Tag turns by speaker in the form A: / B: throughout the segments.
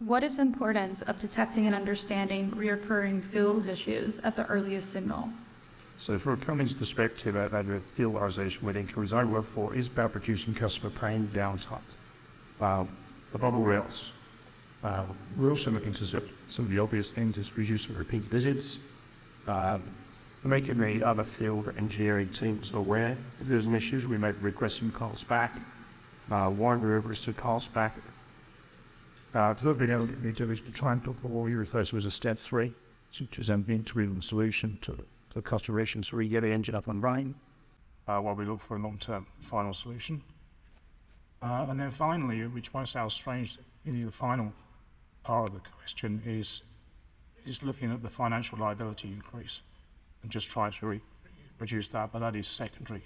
A: What is the importance of detecting and understanding recurring field issues at the earliest signal?
B: So from a Cummins perspective, the field organization with inquiries I work for is about reducing customer pain downtime. Above all else, we're also looking to some of the obvious things is reducing repeat visits, making the other field engineering teams aware if there's an issue. We make regressing calls back, one regressive calls back. The other thing we do is to try and look for what we refer to as a step 3, which is an interim solution to the customer issue, so we get the engine up and running while we look for a long-term final solution. And then finally, which might sound strange in the final part of the question, is looking at the financial liability increase and just try to reduce that, but that is secondary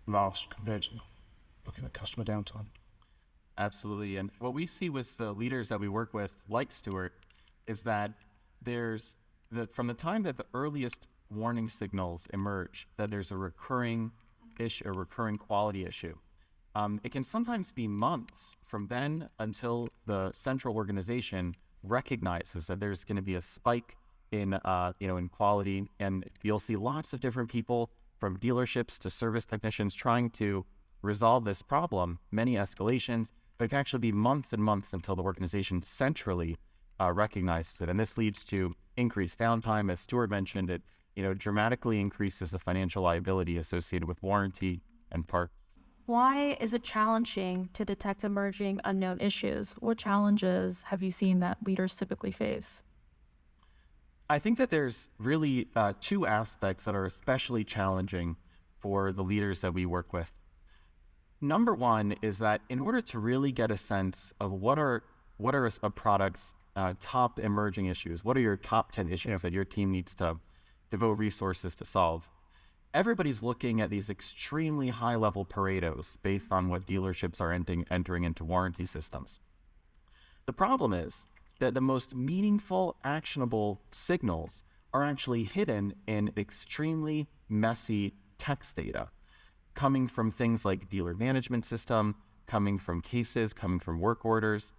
B: last compared to looking at customer downtime.
C: Absolutely. And what we see with the leaders that we work with, like Stuart, is that from the time that the earliest warning signals emerge, that there's a recurring issue, a recurring quality issue. It can sometimes be months from then until the central organization recognizes that there's going to be a spike in quality, and you'll see lots of different people from dealerships to service technicians trying to resolve this problem, many escalations, but it can actually be months and months until the organization centrally recognizes it. And this leads to increased downtime. As Stuart mentioned, it dramatically increases the financial liability associated with warranty and parts.
A: Why is it challenging to detect emerging unknown issues? What challenges have you seen that leaders typically face?
C: I think that there's really two aspects that are especially challenging for the leaders that we work with. Number one is that in order to really get a sense of what are a product's top emerging issues, what are your top 10 issues that your team needs to devote resources to solve, everybody's looking at these extremely high-level Paretos based on what dealerships are entering into warranty systems. The problem is that the most meaningful, actionable signals are actually hidden in extremely messy text data, coming from things like dealer management system, coming from cases, coming from work orders.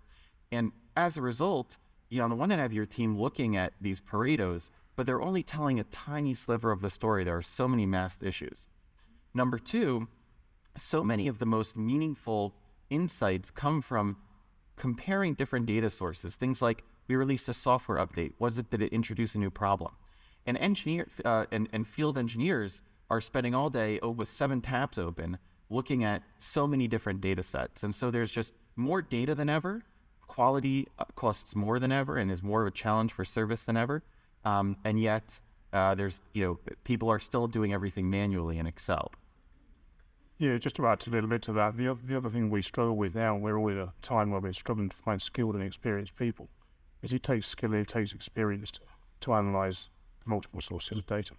C: And as a result, on the one hand, have your team looking at these Paretos, but they're only telling a tiny sliver of the story. There are so many masked issues. Number two, so many of the most meaningful insights come from comparing different data sources. Things like, we released a software update. Did it introduce a new problem? And field engineers are spending all day with 7 tabs open, looking at so many different data sets. And so there's just more data than ever. Quality costs more than ever and is more of a challenge for service than ever. And yet there's, people are still doing everything manually in Excel.
B: Yeah, just to add a little bit to that, the other thing we struggle with now, we're all at a time where we're struggling to find skilled and experienced people, is it takes skill and it takes experience to analyze multiple sources of data.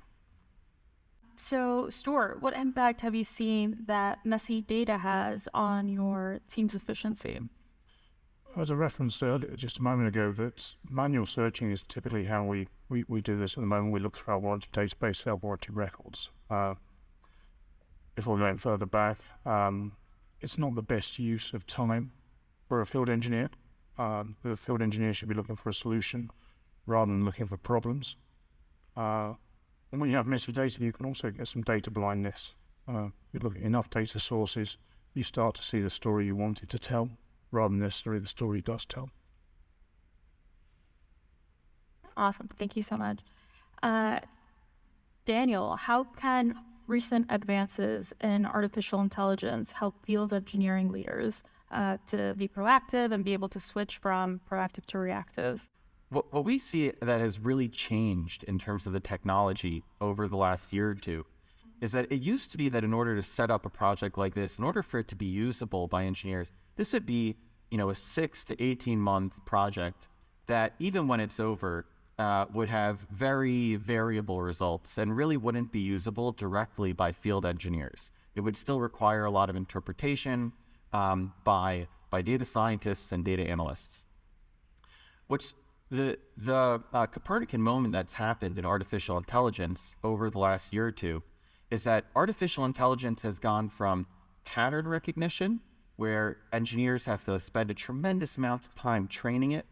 A: So, Stuart, what impact have you seen that messy data has on your team's efficiency?
B: As I referenced earlier, just a moment ago, that manual searching is typically how we do this at the moment. We look through our warranty database, our warranty records. Before going further back, it's not the best use of time for a field engineer. The field engineer should be looking for a solution rather than looking for problems. And when you have messy data, you can also get some data blindness. You look at enough data sources, you start to see the story you wanted to tell, rather than necessarily the story it does tell.
A: Awesome. Thank you so much. Daniel, how can recent advances in artificial intelligence help field engineering leaders to be proactive and be able to switch from proactive to reactive?
C: What we see that has really changed in terms of the technology over the last year or two is that it used to be that in order to set up a project like this, in order for it to be usable by engineers, this would be, a 6 to 18 month project that even when it's over would have very variable results and really wouldn't be usable directly by field engineers. It would still require a lot of interpretation by data scientists and data analysts. What's the Copernican moment that's happened in artificial intelligence over the last year or two is that artificial intelligence has gone from pattern recognition where engineers have to spend a tremendous amount of time training it,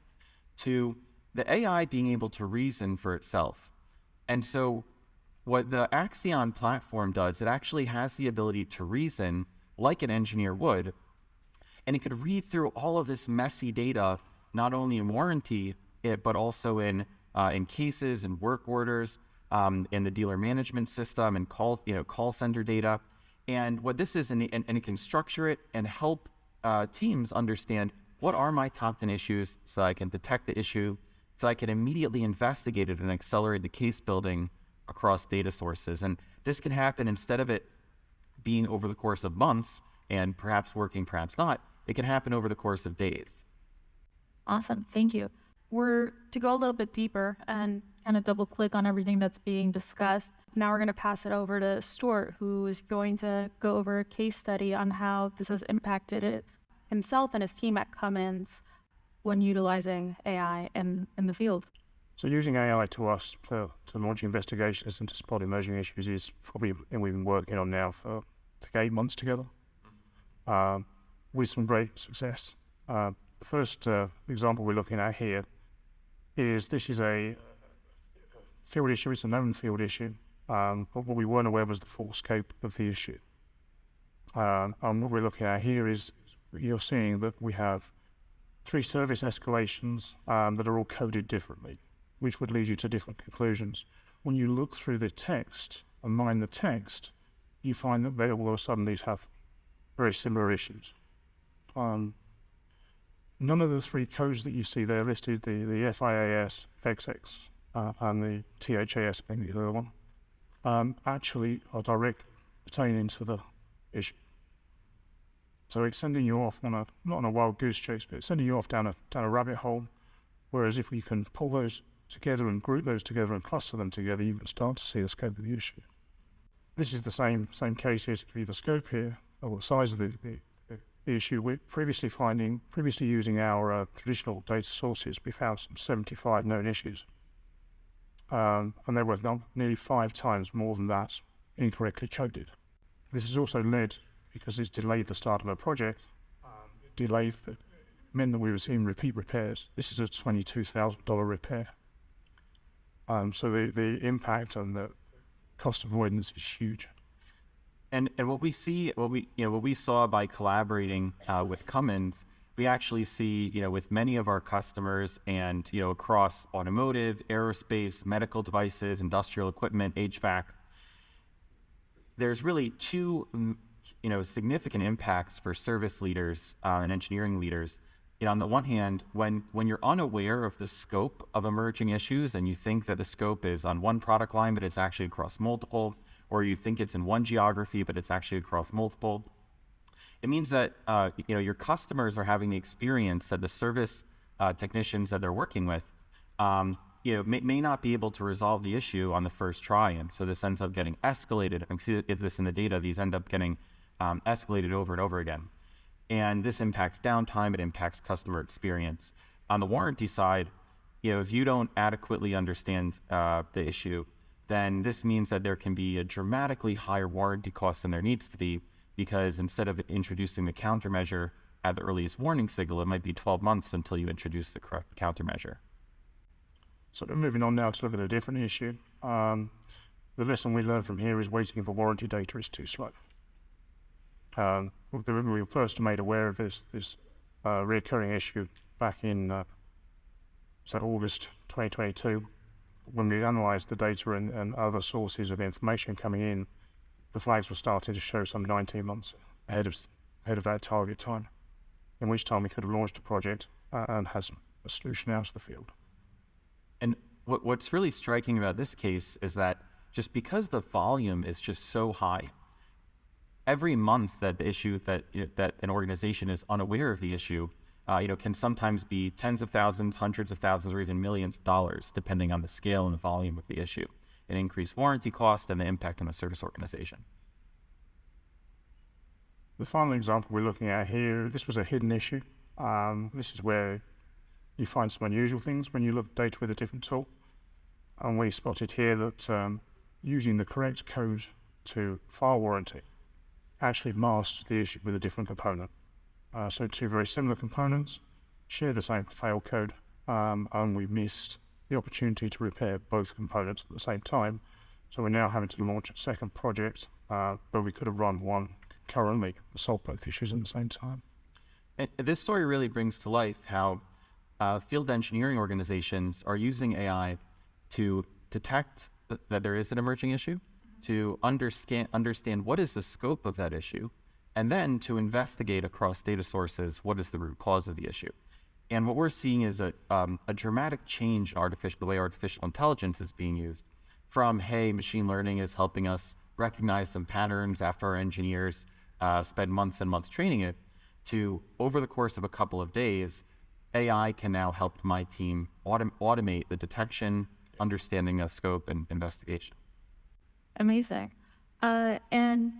C: to the AI being able to reason for itself. And so what the Axion platform does, it actually has the ability to reason like an engineer would, and it could read through all of this messy data, not only in warranty, but also in cases and work orders, in the dealer management system and call center data. And what this is, and it can structure it and help teams understand what are my top 10 issues, so I can detect the issue, so I can immediately investigate it and accelerate the case building across data sources. And this can happen, instead of it being over the course of months and perhaps working, perhaps not, it can happen over the course of days.
A: Awesome, thank you. We're to go a little bit deeper and kind of double click on everything that's being discussed. Now we're going to pass it over to Stuart, who is going to go over a case study on how this has impacted it himself and his team at Cummins when utilizing AI in the field.
B: So using AI to launch investigations and to spot emerging issues is probably, and we've been working on now for 8 months together, with some great success. The first example we're looking at here is, this is a field issue. It's a known field issue, but what we weren't aware was the full scope of the issue. And what we're looking at here is, you're seeing that we have 3 service escalations that are all coded differently, which would lead you to different conclusions. When you look through the text and mine the text, you find that they all of a sudden these have very similar issues. None of the 3 codes that you see there listed, the FIAS, XX, and the THAS, I think the other one, actually are direct pertaining to the issue. So it's sending you off on not on a wild goose chase, but it's sending you off down a rabbit hole. Whereas if we can pull those together and group those together and cluster them together, you can start to see the scope of the issue. This is the same case here, to give you the scope here, or the size of the issue. We're previously using our traditional data sources, we found some 75 known issues. And they were nearly 5 times more than that incorrectly coded. This has also led, because it's delayed the start of a project, meant that we were seeing repeat repairs. This is a $22,000 repair. So the impact on the cost avoidance is huge.
C: And what we saw by collaborating with Cummins, we actually see, with many of our customers and, across automotive, aerospace, medical devices, industrial equipment, HVAC, there's really 2 significant impacts for service leaders and engineering leaders. On the one hand, when you're unaware of the scope of emerging issues and you think that the scope is on one product line, but it's actually across multiple, or you think it's in one geography, but it's actually across multiple, it means that your customers are having the experience that the service technicians that they're working with may not be able to resolve the issue on the first try, and so this ends up getting escalated. I see this in the data. These end up getting escalated over and over again. And this impacts downtime, it impacts customer experience. On the warranty side, if you don't adequately understand the issue, then this means that there can be a dramatically higher warranty cost than there needs to be, because instead of introducing the countermeasure at the earliest warning signal, it might be 12 months until you introduce the correct countermeasure.
B: So moving on now to look at a different issue. The lesson we learned from here is waiting for warranty data is too slow. We were first made aware of this recurring issue back in August 2022, when we analysed the data and other sources of information coming in. The flags were starting to show some 19 months ahead of that target time, in which time we could have launched a project and had a solution out to the field.
C: And what's really striking about this case is that just because the volume is just so high, every month that the issue that an organization is unaware of the issue, can sometimes be tens of thousands, hundreds of thousands, or even millions of dollars, depending on the scale and the volume of the issue, and increased warranty cost and the impact on the service organization.
B: The final example we're looking at here, this was a hidden issue. This is where you find some unusual things when you look at data with a different tool. And we spotted here that using the correct code to file warranty actually masked the issue with a different component. So two very similar components share the same fail code, and we missed the opportunity to repair both components at the same time. So we're now having to launch a second project, but we could have run one currently to solve both issues at the same time.
C: And this story really brings to life how field engineering organizations are using AI to detect that there is an emerging issue, to understand what is the scope of that issue, and then to investigate across data sources what is the root cause of the issue. And what we're seeing is a dramatic change in the way artificial intelligence is being used. From, hey, machine learning is helping us recognize some patterns after our engineers spend months and months training it, to over the course of a couple of days, AI can now help my team automate the detection, understanding of scope, and investigation.
A: Amazing. And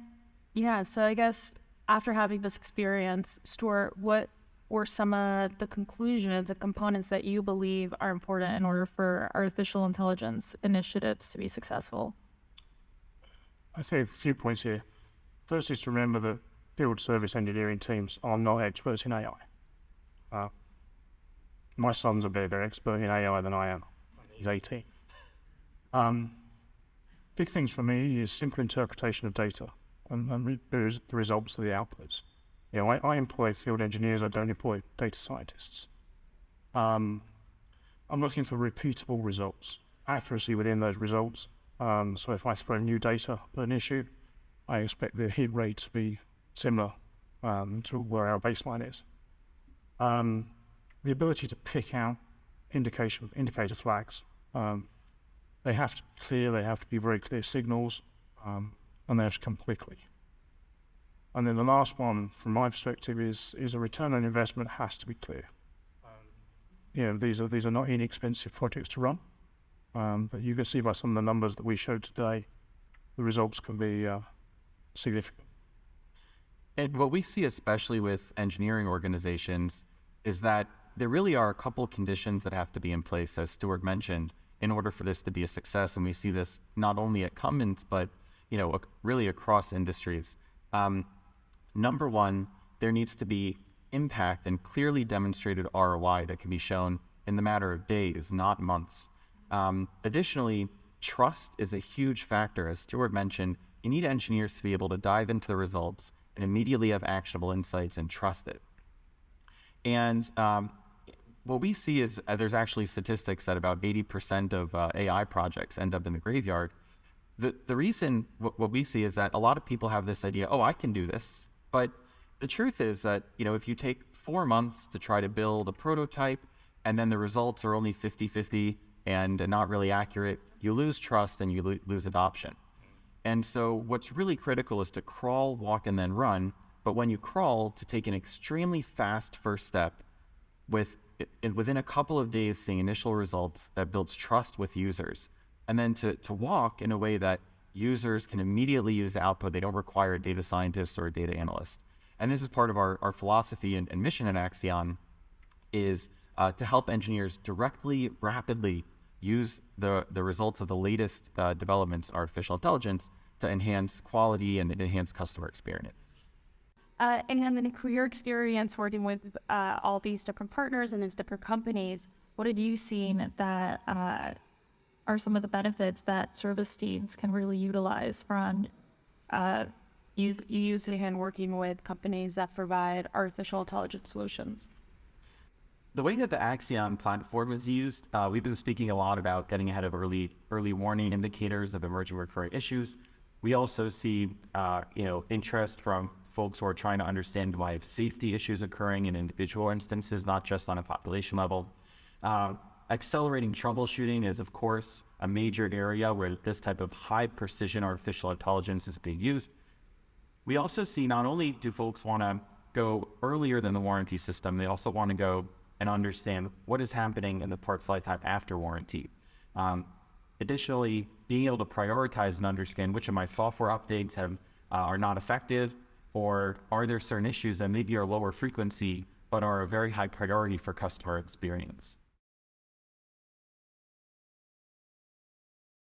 A: yeah, so I guess after having this experience, Stuart, what were some of the conclusions and components that you believe are important in order for artificial intelligence initiatives to be successful?
B: I'd say a few points here. First is to remember that field service engineering teams are not experts in AI. My son's a better expert in AI than I am. He's 18. Big things for me is simple interpretation of data and the results of the outputs. You know, I employ field engineers, I don't employ data scientists. I'm looking for repeatable results, accuracy within those results. So if I throw new data at an issue, I expect the hit rate to be similar to where our baseline is. The ability to pick out indicator flags. They have to be clear, they have to be very clear signals, and they have to come quickly. And then the last one, from my perspective, is a return on investment has to be clear. You know, these are not inexpensive projects to run, but you can see by some of the numbers that we showed today, the results can be significant.
C: And what we see, especially with engineering organizations, is that there really are a couple of conditions that have to be in place, as Stuart mentioned, in order for this to be a success. And we see this not only at Cummins, but really across industries. Number one, there needs to be impact and clearly demonstrated ROI that can be shown in the matter of days, not months. Additionally, trust is a huge factor. As Stuart mentioned, you need engineers to be able to dive into the results and immediately have actionable insights and trust it. And what we see is there's actually statistics that about 80% of AI projects end up in the graveyard. The reason what we see is that a lot of people have this idea, oh, I can do this. But the truth is that, if you take 4 months to try to build a prototype and then the results are only 50-50 and not really accurate, you lose trust and you lose adoption. And so what's really critical is to crawl, walk, and then run. But when you crawl, to take an extremely fast first step within a couple of days seeing initial results that builds trust with users. And then to walk in a way that users can immediately use the output. They don't require a data scientist or a data analyst. And this is part of our philosophy and mission at Axion, is to help engineers directly, rapidly use the results of the latest developments in artificial intelligence to enhance quality and enhance customer experience.
A: And then in your experience working with all these different partners and these different companies, what have you seen that are some of the benefits that service teams can really utilize from you using and working with companies that provide artificial intelligence solutions?
C: The way that the Axion platform is used, we've been speaking a lot about getting ahead of early warning indicators of emerging recurring issues. We also see interest from folks who are trying to understand why safety issues occurring in individual instances, not just on a population level. Accelerating troubleshooting is, of course, a major area where this type of high precision artificial intelligence is being used. We also see not only do folks want to go earlier than the warranty system, they also want to go and understand what is happening in the part's lifetime after warranty. Additionally, being able to prioritize and understand which of my software updates are not effective, or are there certain issues that maybe are lower frequency but are a very high priority for customer experience.